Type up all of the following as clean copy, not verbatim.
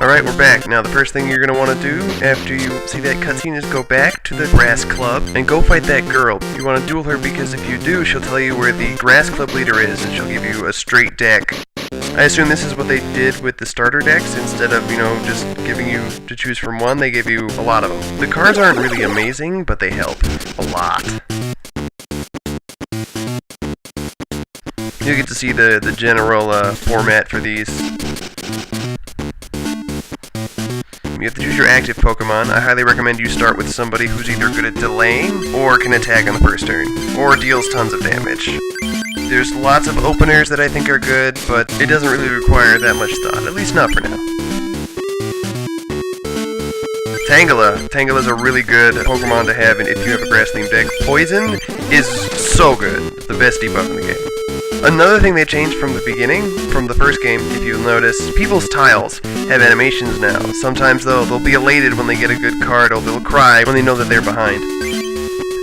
Alright, we're back. Now the first thing you're going to want to do after you see that cutscene is go back to the grass club and go fight that girl. You want to duel her because if you do, she'll tell you where the grass club leader is and she'll give you a straight deck. I assume this is what they did with the starter decks. Instead of, just giving you to choose from one, they gave you a lot of them. The cards aren't really amazing, but they help a lot. You get to see the general format for these. You have to choose your active Pokemon. I highly recommend you start with somebody who's either good at delaying or can attack on the first turn, or deals tons of damage. There's lots of openers that I think are good, but it doesn't really require that much thought, at least not for now. Tangela. Tangela is a really good Pokemon to have if you have a grass-themed deck. Poison is so good. It's the best debuff in the game. Another thing they changed from the beginning, from the first game, if you'll notice, people's tiles have animations now. Sometimes they'll be elated when they get a good card, or they'll cry when they know that they're behind.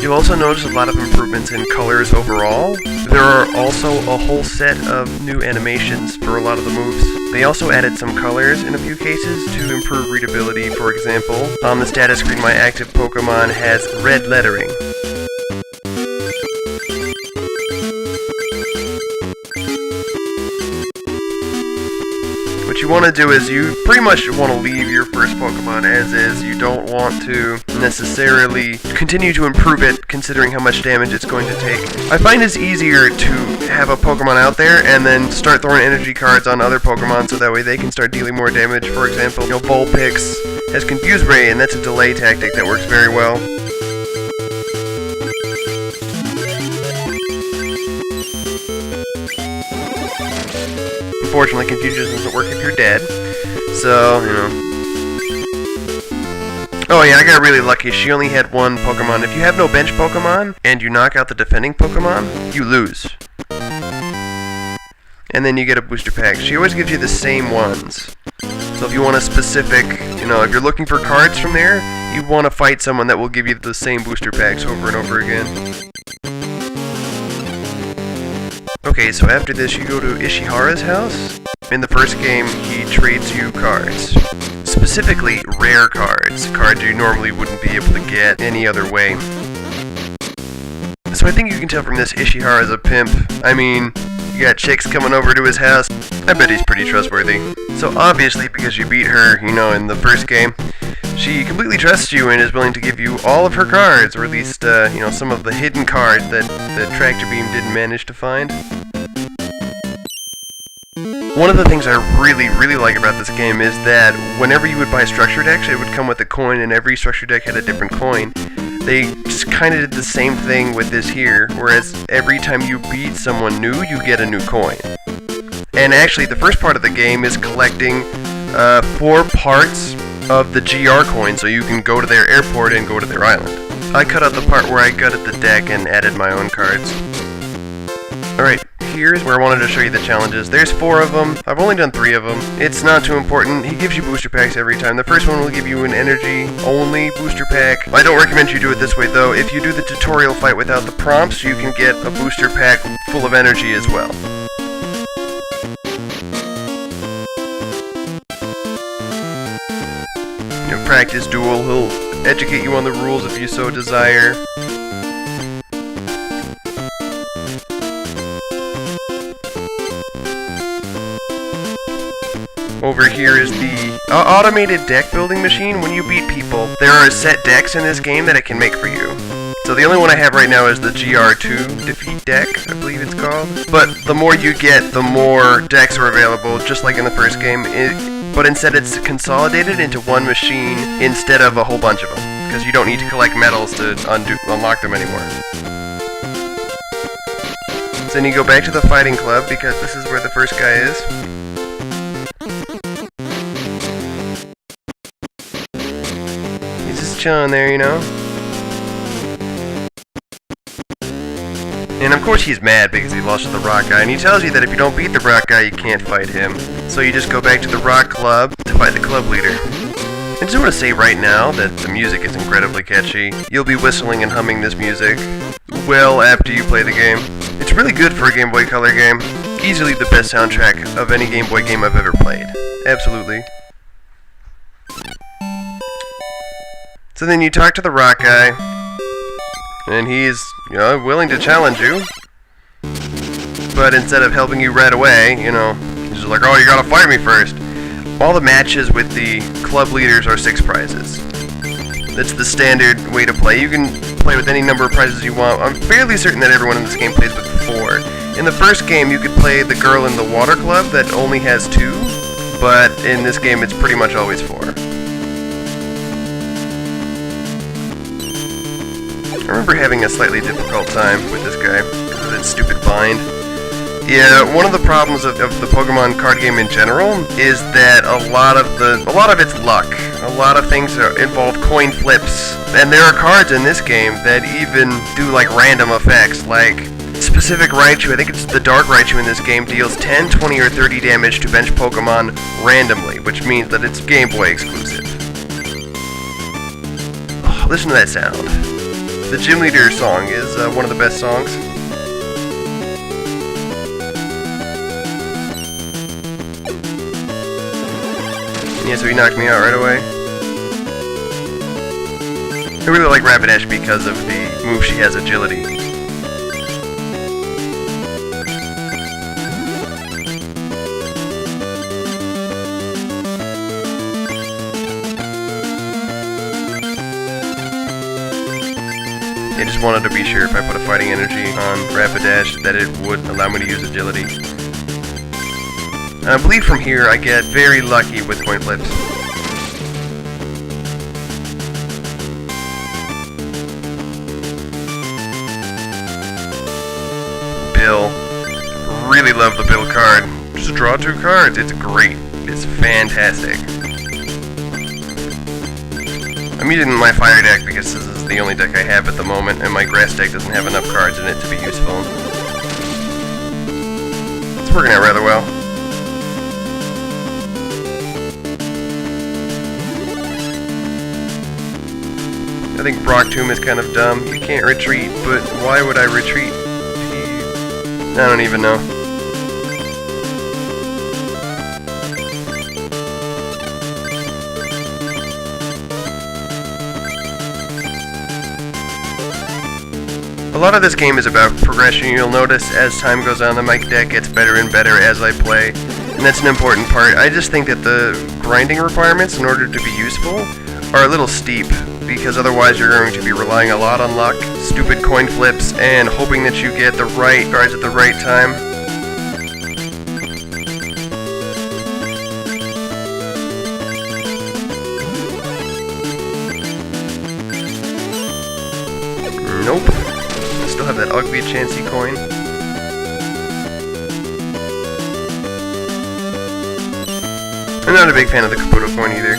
You'll also notice a lot of improvements in colors overall. There are also a whole set of new animations for a lot of the moves. They also added some colors in a few cases to improve readability. For example, on the status screen my active Pokemon has red lettering. What you want to do is you pretty much want to leave your first Pokemon as is. You don't want to necessarily continue to improve it considering how much damage it's going to take. I find it's easier to have a Pokemon out there and then start throwing energy cards on other Pokemon so that way they can start dealing more damage. For example, Vulpix has Confuse Ray, and that's a delay tactic that works very well. Unfortunately, Confusion doesn't work if you're dead, so, Oh yeah, I got really lucky. She only had one Pokemon. If you have no bench Pokemon, and you knock out the defending Pokemon, you lose. And then you get a booster pack. She always gives you the same ones. So if you want a specific, if you're looking for cards from there, you want to fight someone that will give you the same booster packs over and over again. Okay, so after this you go to Ishihara's house. In the first game, he trades you cards. Specifically, rare cards. Cards you normally wouldn't be able to get any other way. So I think you can tell from this Ishihara's a pimp. I mean, you got chicks coming over to his house. I bet he's pretty trustworthy. So obviously, because you beat her, in the first game, she completely trusts you and is willing to give you all of her cards, or at least, some of the hidden cards that Tractor Beam didn't manage to find. One of the things I really, really like about this game is that whenever you would buy structure decks, it would come with a coin, and every structure deck had a different coin. They just kind of did the same thing with this here, whereas every time you beat someone new, you get a new coin. And actually, the first part of the game is collecting 4 parts of the GR coin, so you can go to their airport and go to their island. I cut out the part where I gutted the deck and added my own cards. Alright, here's where I wanted to show you the challenges. There's 4 of them. I've only done 3 of them. It's not too important. He gives you booster packs every time. The first one will give you an energy-only booster pack. I don't recommend you do it this way, though. If you do the tutorial fight without the prompts, you can get a booster pack full of energy as well. Practice duel. He'll educate you on the rules if you so desire. Over here is the automated deck building machine. When you beat people, there are set decks in this game that it can make for you. So the only one I have right now is the GR2 defeat deck, I believe it's called. But the more you get, the more decks are available, just like in the first game. But instead it's consolidated into one machine instead of a whole bunch of them, because you don't need to collect medals to unlock them anymore. So then you go back to the fighting club, because this is where the first guy is. He's just chilling there, And of course he's mad because he lost to the rock guy, and he tells you that if you don't beat the rock guy, you can't fight him. So you just go back to the rock club to fight the club leader. I just want to say right now that the music is incredibly catchy. You'll be whistling and humming this music well after you play the game. It's really good for a Game Boy Color game. Easily the best soundtrack of any Game Boy game I've ever played. Absolutely. So then you talk to the rock guy, and he's, you know, willing to challenge you. But instead of helping you right away, you know, he's just like, oh, you gotta fight me first. All the matches with the club leaders are 6 prizes. That's the standard way to play. You can play with any number of prizes you want. I'm fairly certain that everyone in this game plays with 4. In the first game, you could play the girl in the water club that only has 2, but in this game, it's pretty much always 4. I remember having a slightly difficult time with this guy because of that stupid bind. Yeah, one of the problems of the Pokemon card game in general is that a lot of it's luck. A lot of things involve coin flips, and there are cards in this game that even do like random effects, like specific Raichu. I think it's the Dark Raichu in this game deals 10, 20, or 30 damage to bench Pokemon randomly, which means that it's Game Boy exclusive. Oh, listen to that sound. The Gym Leader song is one of the best songs. Yeah, so he knocked me out right away. I really like Rapidash because of the move she has, Agility. I just wanted to be sure if I put a fighting energy on Rapidash that it would allow me to use Agility. I believe from here I get very lucky with coin flips. Bill. Really love the Bill card. Just draw 2 cards. It's great. It's fantastic. I'm using my fire deck because this is the only deck I have at the moment, and my grass deck doesn't have enough cards in it to be useful. It's working out rather well. I think Brock Tomb is kind of dumb. You can't retreat, but why would I retreat? I don't even know. A lot of this game is about progression. You'll notice as time goes on, the mic deck gets better and better as I play, and that's an important part. I just think that the grinding requirements in order to be useful are a little steep, because otherwise you're going to be relying a lot on luck, stupid coin flips, and hoping that you get the right cards at the right time. Nope. I still have that ugly Chansey coin. I'm not a big fan of the Caputo coin either.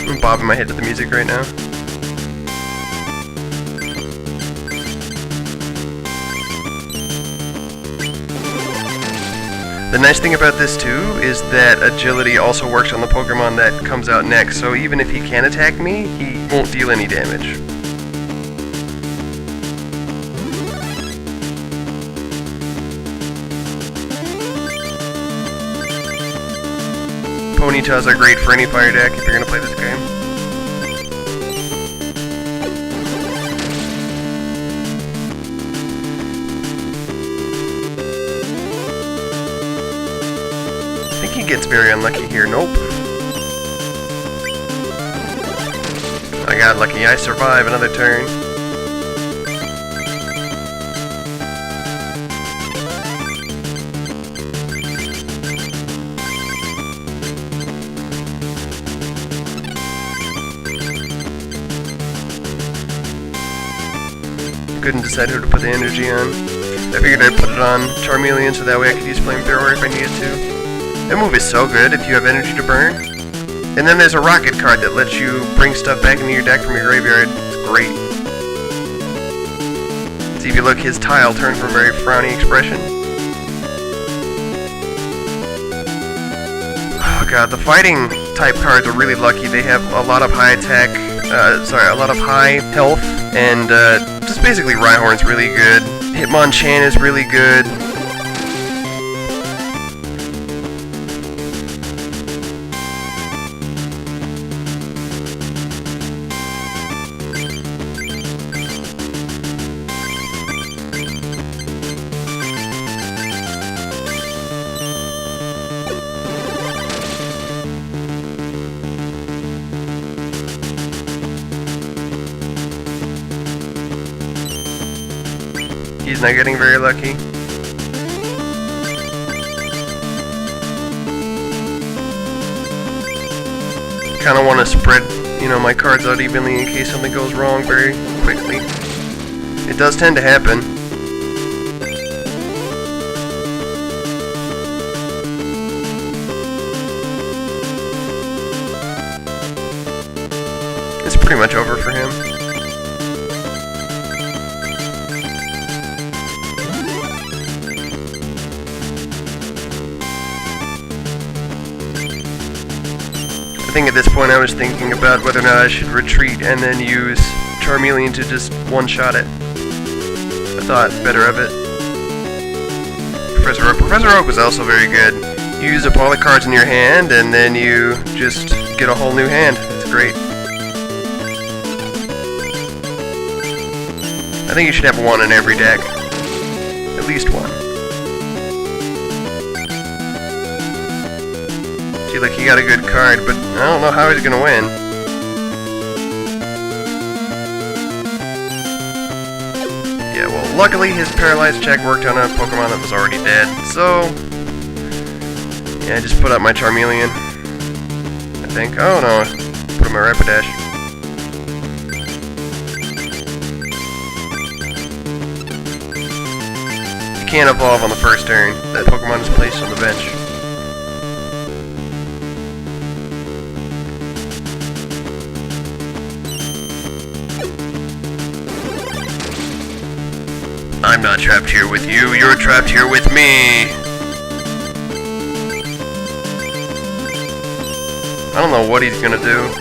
I'm bobbing my head to the music right now. The nice thing about this too is that Agility also works on the Pokemon that comes out next, so even if he can attack me, he won't deal any damage. Ponytas are great for any fire deck if you're going to play this game. I think he gets very unlucky here. Nope. I got lucky. I survive another turn. Couldn't decide who to put the energy on. I figured I'd put it on Charmeleon so that way I could use Flamethrower if I needed to. That move is so good if you have energy to burn. And then there's a Rocket card that lets you bring stuff back into your deck from your graveyard. It's great. See, if you look, his tile turns from a very frowny expression. Oh god, the fighting type cards are really lucky. They have a lot of high attack, a lot of high health, and just basically Rhyhorn's really good. Hitmonchan is really good. He's not getting very lucky. Kind of want to spread, my cards out evenly in case something goes wrong very quickly. It does tend to happen. It's pretty much over for him. I think at this point I was thinking about whether or not I should retreat and then use Charmeleon to just one-shot it. I thought better of it. Professor Oak. Professor Oak was also very good. You use up all the cards in your hand and then you just get a whole new hand. It's great. I think you should have one in every deck. At least one. See, like, he got a good card, but I don't know how he's gonna win. Yeah, well, luckily his paralyzed check worked on a Pokemon that was already dead, so yeah, I just put up my Charmeleon, I think. Oh no, put up my Rapidash. You can't evolve on the first turn. That Pokemon is placed on the bench. I'm not trapped here with you, you're trapped here with me! I don't know what he's gonna do.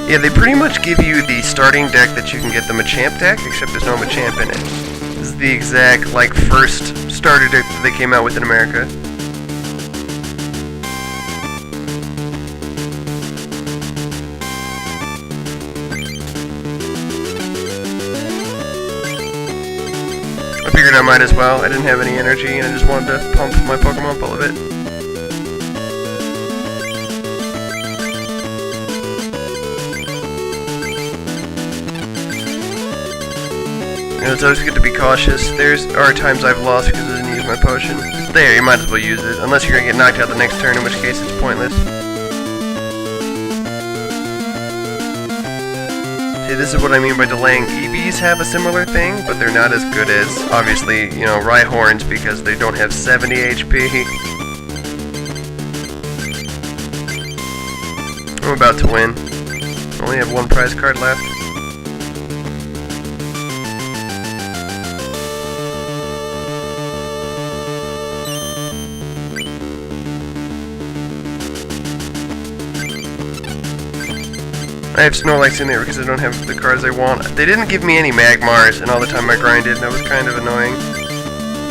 Yeah, they pretty much give you the starting deck that you can get the Machamp deck, except there's no Machamp in it. This is the exact, first starter deck that they came out with in America. I figured I might as well. I didn't have any energy, and I just wanted to pump my Pokemon full of it. It's always good to be cautious. There are times I've lost because I didn't use my potion. It's there, you might as well use it. Unless you're going to get knocked out the next turn, in which case it's pointless. See, this is what I mean by delaying. EVs have a similar thing, but they're not as good as, obviously, Rhyhorns, because they don't have 70 HP. I'm about to win. I only have one prize card left. I have Snorlax in there because I don't have the cards I want. They didn't give me any Magmars, and all the time I grinded, and that was kind of annoying.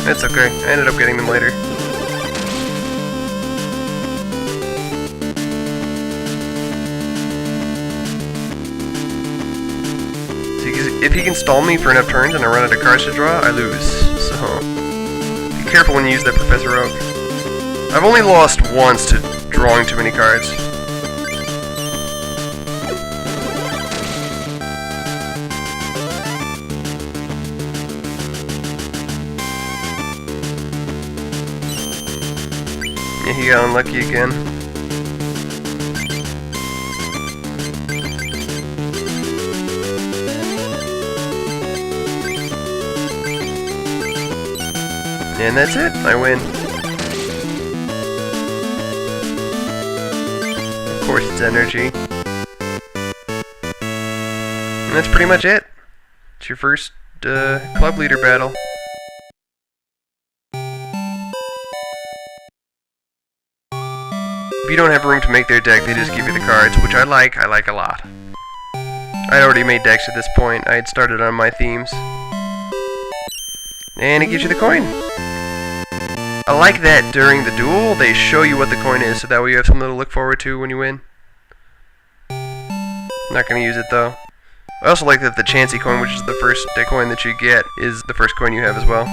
That's okay. I ended up getting them later. See, if he can stall me for enough turns and I run out of cards to draw, I lose. So, be careful when you use that Professor Oak. I've only lost once to drawing too many cards. Yeah, he got unlucky again. And that's it. I win. Of course it's energy. And that's pretty much it. It's your first club leader battle. If you don't have room to make their deck, they just give you the cards, which I like a lot. I'd already made decks at this point. I had started on my themes. And it gives you the coin. I like that during the duel, they show you what the coin is, so that way you have something to look forward to when you win. Not going to use it, though. I also like that the Chansey coin, which is the first coin that you get, is the first coin you have as well.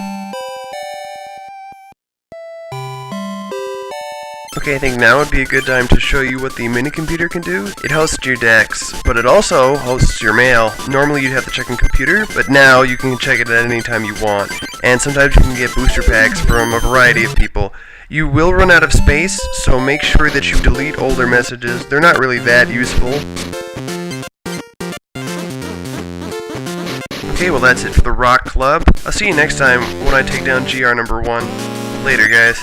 Okay, I think now would be a good time to show you what the mini computer can do. It hosts your decks, but it also hosts your mail. Normally you'd have to check in computer, but now you can check it at any time you want. And sometimes you can get booster packs from a variety of people. You will run out of space, so make sure that you delete older messages. They're not really that useful. Okay, well that's it for the Rock Club. I'll see you next time when I take down GR number 1. Later, guys.